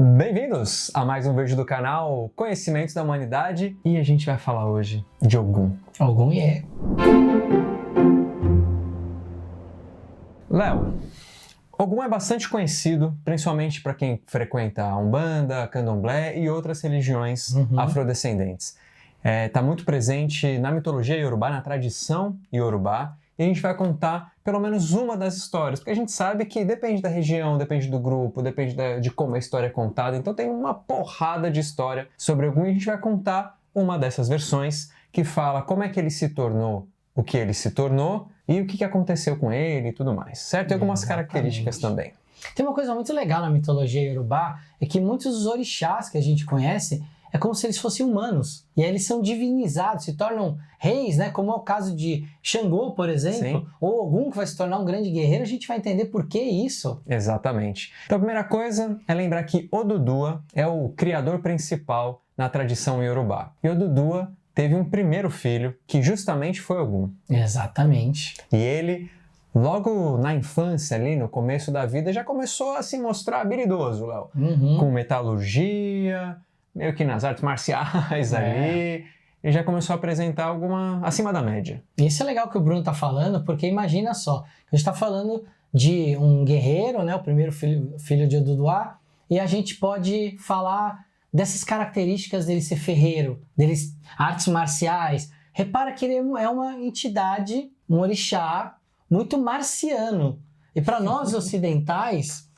Bem-vindos a mais um vídeo do canal Conhecimentos da Humanidade e a gente vai falar hoje de Ogum. Ogum é. Léo, Ogum é bastante conhecido, principalmente para quem frequenta a Umbanda, Candomblé e outras religiões afrodescendentes. Está muito presente na mitologia iorubá, na tradição iorubá, e a gente vai contar pelo menos uma das histórias, porque a gente sabe que depende da região, depende do grupo, depende de como a história é contada, então tem uma porrada de história sobre Ogum e a gente vai contar uma dessas versões que fala como é que ele se tornou o que ele se tornou e o que aconteceu com ele e tudo mais, certo? E algumas características também. Tem uma coisa muito legal na mitologia iorubá, é que muitos dos orixás que a gente conhece é como se eles fossem humanos. E aí eles são divinizados, se tornam reis, né? Como é o caso de Xangô, por exemplo, ou Ogum, que vai se tornar um grande guerreiro. A gente vai entender por que isso. Exatamente. Então a primeira coisa é lembrar que Odudua é o criador principal na tradição iorubá. E Odudua teve um primeiro filho, que justamente foi Ogum. Exatamente. E ele, logo na infância, ali no começo da vida, já começou a se mostrar habilidoso, Léo. Com metalurgia, meio que nas artes marciais ali, e já começou a apresentar alguma acima da média. Isso é legal que o Bruno tá falando, porque imagina só, a gente tá falando de um guerreiro, né, o primeiro filho de Odudua, e a gente pode falar dessas características dele ser ferreiro, dele artes marciais. Repara que ele é uma entidade, um orixá muito marciano. E para nós ocidentais,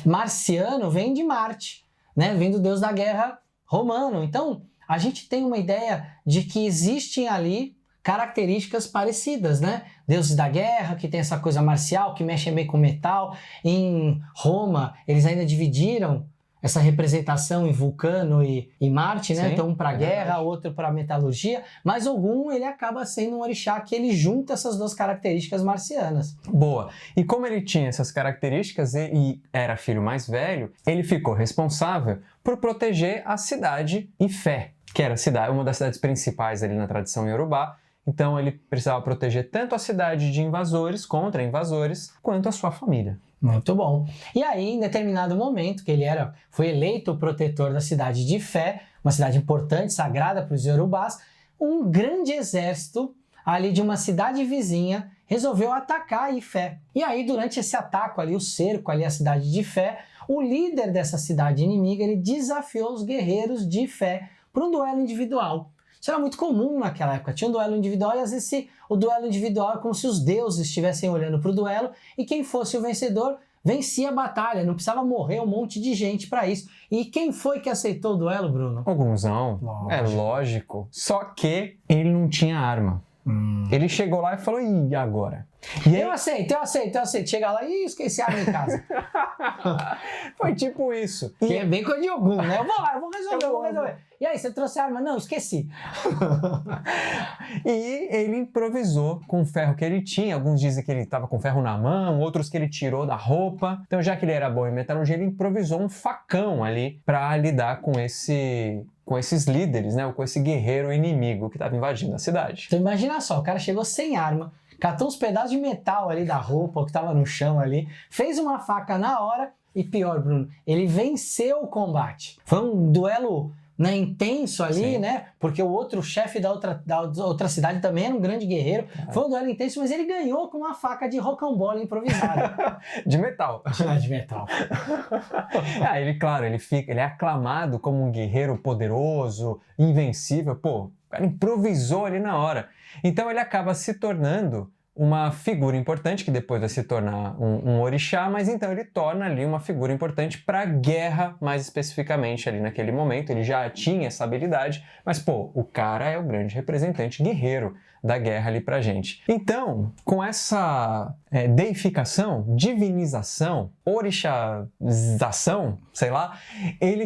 marciano vem de Marte, né? Vem do deus da guerra romano. Então, a gente tem uma ideia de que existem ali características parecidas, né? Deuses da guerra, que tem essa coisa marcial, que mexe meio com metal. Em Roma, eles ainda dividiram essa representação em Vulcano e Marte, né? Então, um para guerra, outro para metalurgia. Mas Ogum, ele acaba sendo um orixá que ele junta essas duas características marcianas. Boa. E como ele tinha essas características e era filho mais velho, ele ficou responsável por proteger a cidade Ifé, que era uma das cidades principais ali na tradição iorubá. Então, ele precisava proteger tanto a cidade de invasores, contra invasores, quanto a sua família. Muito bom. E aí, em determinado momento, que ele foi eleito o protetor da cidade de Ifé, uma cidade importante, sagrada para os iorubás, um grande exército ali de uma cidade vizinha resolveu atacar Ifé. E aí, durante esse ataque ali, o cerco ali à cidade de Ifé, o líder dessa cidade inimiga, ele desafiou os guerreiros de Ifé para um duelo individual. Isso era muito comum naquela época, tinha um duelo individual e às vezes o duelo individual é como se os deuses estivessem olhando para o duelo e quem fosse o vencedor vencia a batalha, não precisava morrer um monte de gente para isso. E quem foi que aceitou o duelo, Bruno? Ogumzão, é lógico, só que ele não tinha arma. Ele chegou lá e falou, e agora? E aí... Eu aceito. Chega lá e esqueci a arma em casa. Foi tipo isso. Que é bem coisa de Ogum, né? Eu vou resolver. E aí, você trouxe a arma? Não, esqueci. E ele improvisou com o ferro que ele tinha. Alguns dizem que ele estava com ferro na mão, outros que ele tirou da roupa. Então, já que ele era bom em metalurgia, ele improvisou um facão ali para lidar com esses líderes, né? Ou com esse guerreiro inimigo que estava invadindo a cidade. Então imagina só, o cara chegou sem arma, catou uns pedaços de metal ali da roupa que estava no chão ali, fez uma faca na hora e pior, Bruno, ele venceu o combate. Foi um duelo, né, intenso ali, né? Porque o outro chefe da outra cidade também era um grande guerreiro. Foi um duelo intenso, mas ele ganhou com uma faca de rocambole improvisada. De metal. De metal. Ele é aclamado como um guerreiro poderoso, invencível. Pô, o cara improvisou ali na hora. Então ele acaba se tornando uma figura importante, que depois vai se tornar um orixá, mas então ele torna ali uma figura importante para a guerra, mais especificamente ali naquele momento. Ele já tinha essa habilidade, mas pô, o cara é o grande representante guerreiro da guerra ali pra gente. Então, com essa deificação, divinização, orixazação, sei lá, ele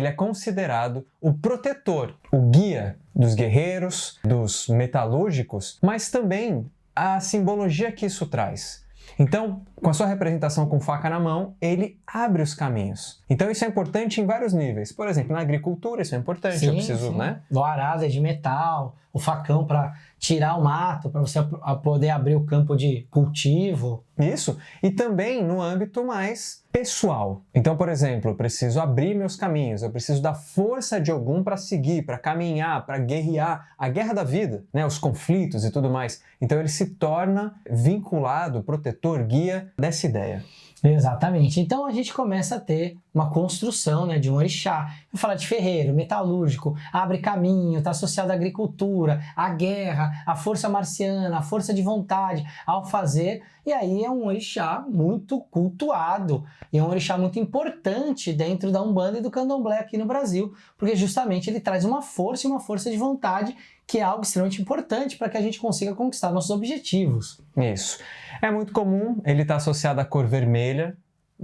é considerado o protetor, o guia dos guerreiros, dos metalúrgicos, mas também a simbologia que isso traz. Então, com a sua representação com faca na mão, ele abre os caminhos. Então isso é importante em vários níveis. Por exemplo, na agricultura isso é importante, Sim, eu preciso, sim. né? O arado é de metal, o facão para tirar o mato, para você poder abrir o campo de cultivo. Isso. E também no âmbito mais pessoal. Então, por exemplo, eu preciso abrir meus caminhos, eu preciso da força de Ogum para seguir, para caminhar, para guerrear, a guerra da vida, né? Os conflitos e tudo mais. Então ele se torna vinculado, protetor, guia dessa ideia. Exatamente. Então a gente começa a ter uma construção, né, de um orixá. Vou falar de ferreiro, metalúrgico, abre caminho, está associado à agricultura, à guerra, à força marciana, à força de vontade, ao fazer. E aí é um orixá muito cultuado e é um orixá muito importante dentro da Umbanda e do Candomblé aqui no Brasil, porque justamente ele traz uma força e uma força de vontade que é algo extremamente importante para que a gente consiga conquistar nossos objetivos. Isso. É muito comum ele estar associado à cor vermelha,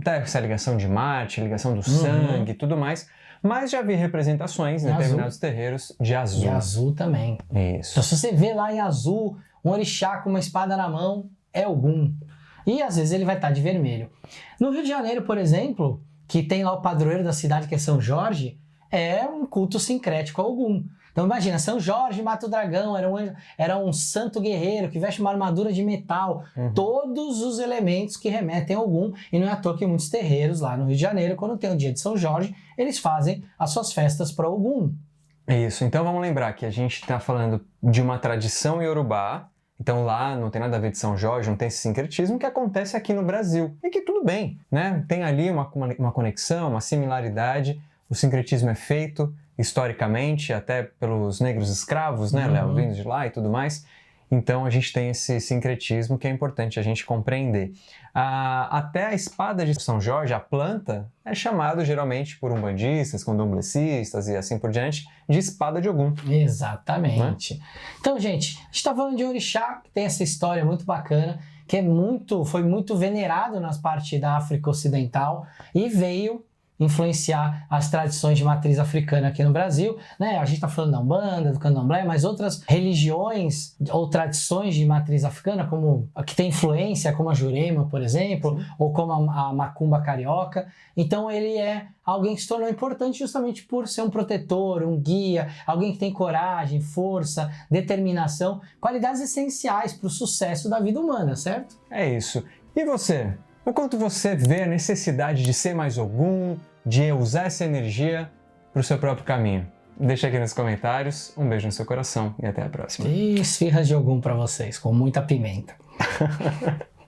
essa ligação de Marte, ligação do sangue e tudo mais, mas já vi representações em determinados terreiros de azul. E azul também. Isso. Então, se você vê lá em azul, um orixá com uma espada na mão, é Ogum. E às vezes ele vai estar de vermelho. No Rio de Janeiro, por exemplo, que tem lá o padroeiro da cidade, que é São Jorge, é um culto sincrético a Ogum. Então imagina, São Jorge mata o dragão, era um santo guerreiro que veste uma armadura de metal, todos os elementos que remetem a Ogum, e não é à toa que muitos terreiros lá no Rio de Janeiro, quando tem o dia de São Jorge, eles fazem as suas festas para Ogum. Isso, então vamos lembrar que a gente está falando de uma tradição iorubá, então lá não tem nada a ver de São Jorge, não tem esse sincretismo que acontece aqui no Brasil, e que tudo bem, né? Tem ali uma conexão, uma similaridade, o sincretismo é feito historicamente, até pelos negros escravos, né, Léo, vindo de lá e tudo mais. Então a gente tem esse sincretismo que é importante a gente compreender. Até a espada de São Jorge, a planta, é chamado geralmente por umbandistas, candomblecistas e assim por diante, de espada de Ogum. Exatamente. Né? Então, gente, a gente está falando de orixá, que tem essa história muito bacana, que foi muito venerado nas partes da África Ocidental e veio influenciar as tradições de matriz africana aqui no Brasil, né? A gente está falando da Umbanda, do Candomblé, mas outras religiões ou tradições de matriz africana, como a que tem influência, como a Jurema, por exemplo, ou como a Macumba carioca. Então ele é alguém que se tornou importante justamente por ser um protetor, um guia, alguém que tem coragem, força, determinação, qualidades essenciais para o sucesso da vida humana, certo? É isso. E você? O quanto você vê a necessidade de ser mais Ogum, de usar essa energia para o seu próprio caminho? Deixa aqui nos comentários, um beijo no seu coração e até a próxima. E esfirras de Ogum para vocês, com muita pimenta.